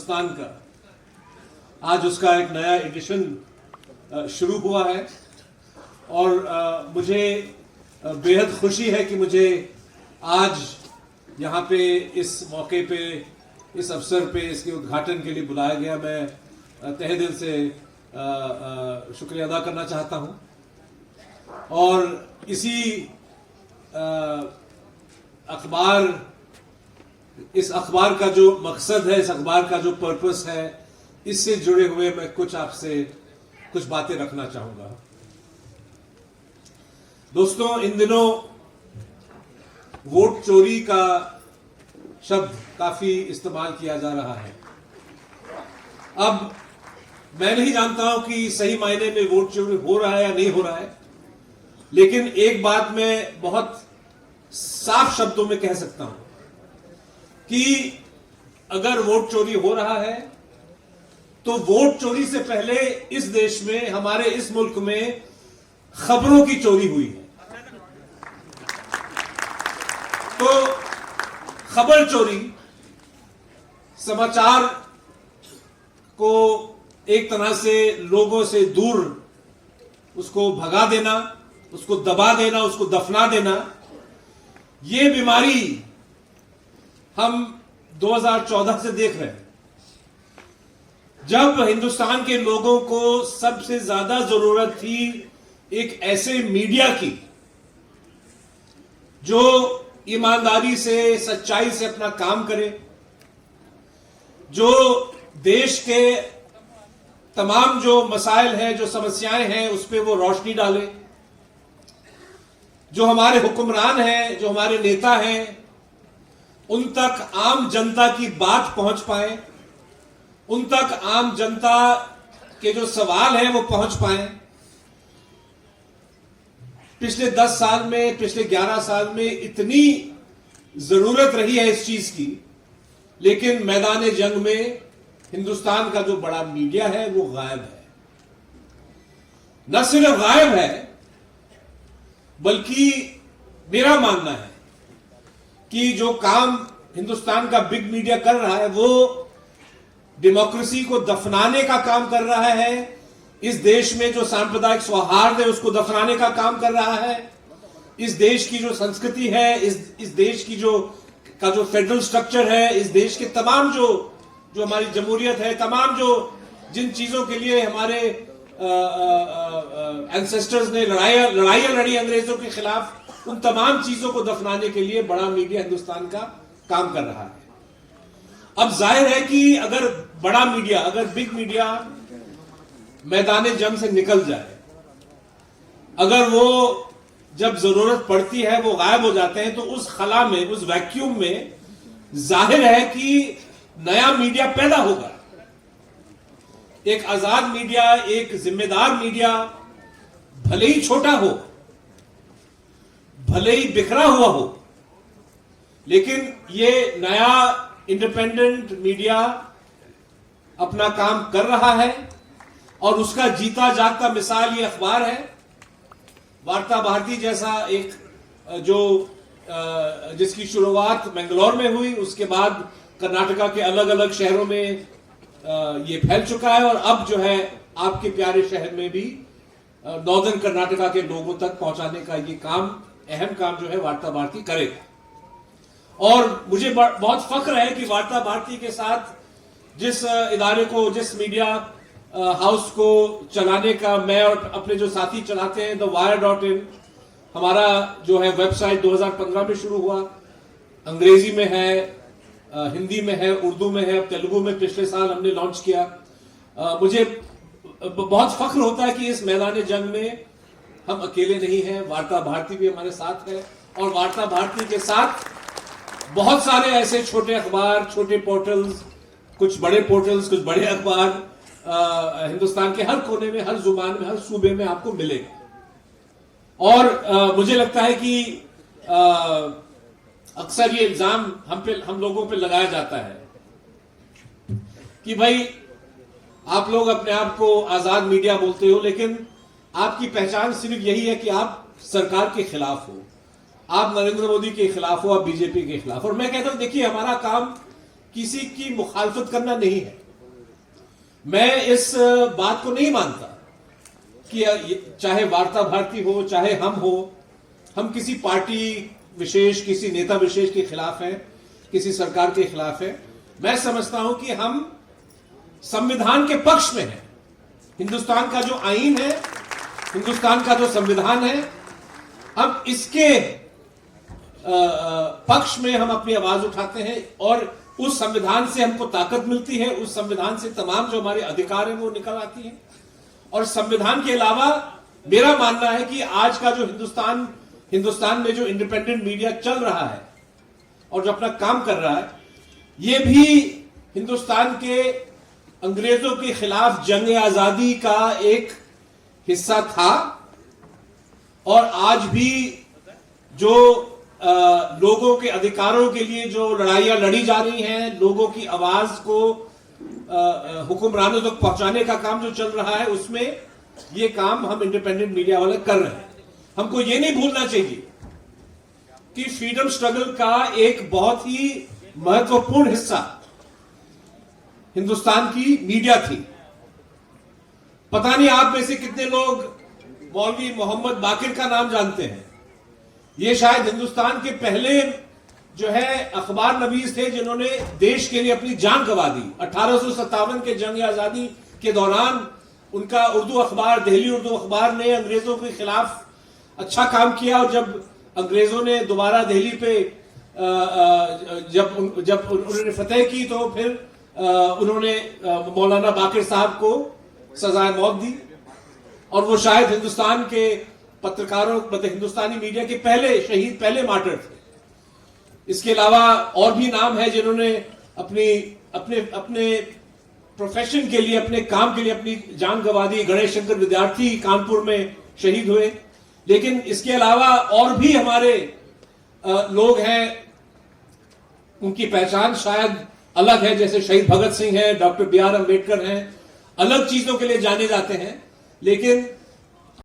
हिंदुस्तान का आज उसका एक नया एडिशन शुरू हुआ है और मुझे बेहद खुशी है कि मुझे आज यहाँ पे इस मौके पे, इस अवसर पे इसके उद्घाटन के लिए बुलाया गया। मैं तहे दिल से शुक्रिया अदा करना चाहता हूँ और इसी इस अखबार का जो मकसद है, इस अखबार का जो पर्पस है, इससे जुड़े हुए मैं आपसे कुछ बातें रखना चाहूंगा। दोस्तों, इन दिनों वोट चोरी का शब्द काफी इस्तेमाल किया जा रहा है। अब मैं नहीं जानता हूं कि सही मायने में वोट चोरी हो रहा है या नहीं हो रहा है, लेकिन एक बात मैं बहुत साफ शब्दों में कह सकता हूं कि अगर वोट चोरी हो रहा है तो वोट चोरी से पहले इस देश में, हमारे इस मुल्क में खबरों की चोरी हुई है। तो खबर चोरी, समाचार को एक तरह से लोगों से दूर, उसको भगा देना, उसको दबा देना, उसको दफना देना, ये बीमारी हम 2014 से देख रहे हैं, जब हिंदुस्तान के लोगों को सबसे ज्यादा जरूरत थी एक ऐसे मीडिया की जो ईमानदारी से, सच्चाई से अपना काम करे, जो देश के तमाम जो मसाइल हैं, जो समस्याएं हैं, उस पर वो रोशनी डाले, जो हमारे हुक्मरान हैं, जो हमारे नेता हैं, उन तक आम जनता की बात पहुंच पाए, उन तक आम जनता के जो सवाल हैं वो पहुंच पाए। पिछले 10 साल में, पिछले 11 साल में इतनी जरूरत रही है इस चीज की, लेकिन मैदान जंग में हिंदुस्तान का जो बड़ा मीडिया है वो गायब है। न सिर्फ गायब है, बल्कि मेरा मानना है कि जो काम हिंदुस्तान का बिग मीडिया कर रहा है वो डेमोक्रेसी को दफनाने का काम कर रहा है। इस देश में जो सांप्रदायिक सौहार्द है उसको दफनाने का काम कर रहा है। इस देश की जो संस्कृति है, इस देश की जो फेडरल स्ट्रक्चर है, इस देश के तमाम जो हमारी जमहूरियत है, तमाम जिन चीजों के लिए हमारे एंसेस्टर्स ने लड़ाइयां लड़ी अंग्रेजों के खिलाफ, उन तमाम चीजों को दफनाने के लिए बड़ा मीडिया हिंदुस्तान का काम कर रहा है। अब जाहिर है कि अगर बड़ा मीडिया, अगर बिग मीडिया मैदान जंग से निकल जाए, अगर वो जब जरूरत पड़ती है वो गायब हो जाते हैं, तो उस खला में, उस वैक्यूम में जाहिर है कि नया मीडिया पैदा होगा। एक आजाद मीडिया, एक जिम्मेदार मीडिया, भले ही छोटा हो, भले ही बिखरा हुआ हो, लेकिन ये नया इंडिपेंडेंट मीडिया अपना काम कर रहा है और उसका जीता जागता मिसाल ये अखबार है। वार्ता भारती जैसा एक जिसकी शुरुआत मैंगलोर में हुई, उसके बाद कर्नाटका के अलग अलग शहरों में ये फैल चुका है और अब जो है आपके प्यारे शहर में भी नॉर्दर्न कर्नाटका के लोगों तक पहुंचाने का ये काम, अहम काम जो है वार्ता भारती करेगा। और मुझे बहुत फख्र है कि वार्ता भारती के साथ जिस इदारे को, जिस मीडिया हाउस को चलाने का मैं और अपने जो साथी चलाते हैं, thewire.in, हमारा जो है वेबसाइट 2015 में शुरू हुआ, अंग्रेजी में है, हिंदी में है, उर्दू में है, अब तेलुगु में पिछले साल हमने लॉन्च किया। मुझे बहुत फख्र होता है कि इस मैदान जंग में हम अकेले नहीं हैं, वार्ता भारती भी हमारे साथ है और वार्ता भारती के साथ बहुत सारे ऐसे छोटे अखबार, छोटे पोर्टल्स, कुछ बड़े पोर्टल्स, कुछ बड़े अखबार हिंदुस्तान के हर कोने में, हर जुबान में, हर सूबे में आपको मिलेगा। और मुझे लगता है कि अक्सर ये इल्जाम हम लोगों पे लगाया जाता है कि भाई आप लोग अपने आप को आजाद मीडिया बोलते हो, लेकिन आपकी पहचान सिर्फ यही है कि आप सरकार के खिलाफ हो, आप नरेंद्र मोदी के खिलाफ हो, आप बीजेपी के खिलाफ। और मैं कहता हूं देखिए, हमारा काम किसी की मुखालफत करना नहीं है। मैं इस बात को नहीं मानता कि चाहे वार्ता भारती हो, चाहे हम किसी पार्टी विशेष, किसी नेता विशेष के खिलाफ हैं, किसी सरकार के खिलाफ है। मैं समझता हूं कि हम संविधान के पक्ष में हैं। हिंदुस्तान का जो आईन है, हिंदुस्तान का जो संविधान है, हम इसके पक्ष में हम अपनी आवाज उठाते हैं और उस संविधान से हमको ताकत मिलती है, उस संविधान से तमाम जो हमारे अधिकार हैं वो निकल आती हैं। और संविधान के अलावा मेरा मानना है कि आज का जो हिंदुस्तान में जो इंडिपेंडेंट मीडिया चल रहा है और जो अपना काम कर रहा है, ये भी हिंदुस्तान के अंग्रेजों के खिलाफ जंग आजादी का एक हिस्सा था। और आज भी जो लोगों के अधिकारों के लिए जो लड़ाइयां लड़ी जा रही हैं, लोगों की आवाज को हुक्मरानों तक पहुंचाने का काम जो चल रहा है, उसमें ये काम हम इंडिपेंडेंट मीडिया वाले कर रहे हैं। हमको ये नहीं भूलना चाहिए कि फ्रीडम स्ट्रगल का एक बहुत ही महत्वपूर्ण हिस्सा हिंदुस्तान की मीडिया थी। पता नहीं आप में से कितने लोग मौलवी मोहम्मद बाकिर का नाम जानते हैं। ये शायद हिंदुस्तान के पहले जो है अखबार नवीस थे जिन्होंने देश के लिए अपनी जान गंवा दी। 1857 के जंग आजादी के दौरान उनका उर्दू अखबार, दिल्ली उर्दू अखबार ने अंग्रेजों के खिलाफ अच्छा काम किया। और जब अंग्रेजों ने दोबारा दिल्ली पे जब उन्होंने फतेह की, तो फिर उन्होंने मौलाना बाकिर साहब को सजाए मौत दी। और वो शायद हिंदुस्तान के पत्रकारों, मतलब हिंदुस्तानी मीडिया के पहले शहीद, पहले मार्टर थे। इसके अलावा और भी नाम है जिन्होंने अपने प्रोफेशन के लिए, अपने काम के लिए अपनी जान गंवा दी। गणेश शंकर विद्यार्थी कानपुर में शहीद हुए। लेकिन इसके अलावा और भी हमारे लोग हैं, उनकी पहचान शायद अलग है, जैसे शहीद भगत सिंह है, डॉक्टर बी आर अम्बेडकर हैं, अलग चीजों के लिए जाने जाते हैं। लेकिन